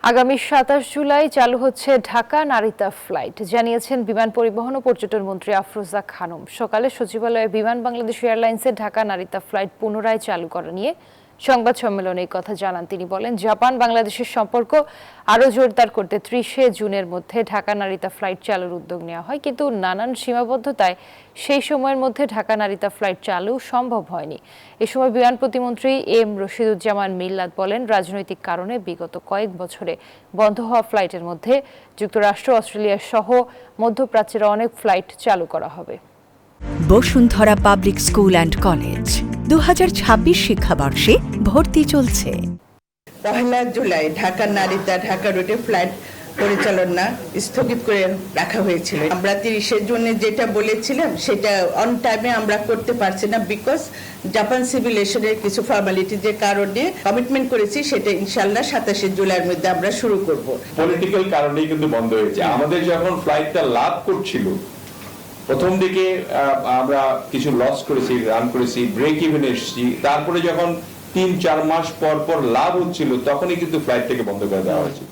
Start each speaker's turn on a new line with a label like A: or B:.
A: আগামী ২৭ জুলাই চালু হচ্ছে ঢাকা নারিতা ফ্লাইট, জানিয়েছেন বিমান পরিবহন ও পর্যটন মন্ত্রী আফরোজা খানম। সকালে সচিবালয়ে বিমান বাংলাদেশ এয়ারলাইন্সের ঢাকা নারিতা ফ্লাইট পুনরায় চালু করা নিয়ে সংবাদ সম্মেলনে এই কথা জানান তিনি। বলেন, জাপান বাংলাদেশের সম্পর্ক আরও জোরদার করতে ৩০শে জুনের মধ্যে ঢাকা নারিতা ফ্লাইট চালুর উদ্যোগ নেওয়া হয়, কিন্তু নানান সীমাবদ্ধতায় সেই সময়ের মধ্যে ঢাকা নারিতা ফ্লাইট চালু সম্ভব হয়নি। এ সময় বিমান প্রতিমন্ত্রী এম রশিদুজ্জামান মিল্লাত বলেন, রাজনৈতিক কারণে বিগত কয়েক বছরে বন্ধ হওয়া ফ্লাইটের মধ্যে যুক্তরাষ্ট্র, অস্ট্রেলিয়া সহ মধ্যপ্রাচ্যের অনেক ফ্লাইট চালু করা হবে।
B: Bashundhara public school and college 2026 শিক্ষাবর্ষে ভর্তি চলছে।
C: 1 জুলাই ঢাকা নারিতা ঢাকা রুটে ফ্লাইট পরিচালনা স্থগিত করে রাখা হয়েছিল। আমরা 30শে জুনে যেটা বলেছিলাম সেটা অন টাইমে আমরা করতে পারছি না, বিকজ জাপান সিভিলেশনের কিছু ফর্মালিটি যে কারণে কমিটমেন্ট করেছি সেটা ইনশাআল্লাহ 27শে জুলাইয়ের মধ্যে আমরা শুরু করব।
D: পলিটিক্যাল কারণেই কিন্তু বন্ধ হয়েছে। আমাদের যখন ফ্লাইটটা লাভ করছিল, প্রথম দিকে আমরা কিছু লস করেছি, রান করেছি, ব্রেক ইভেন এসেছি। তারপরে যখন 3-4 মাস পর পর লাভ হচ্ছিল, তখনই কিন্তু ফ্লাইটটাকে বন্ধ করে দেওয়া হয়েছিল।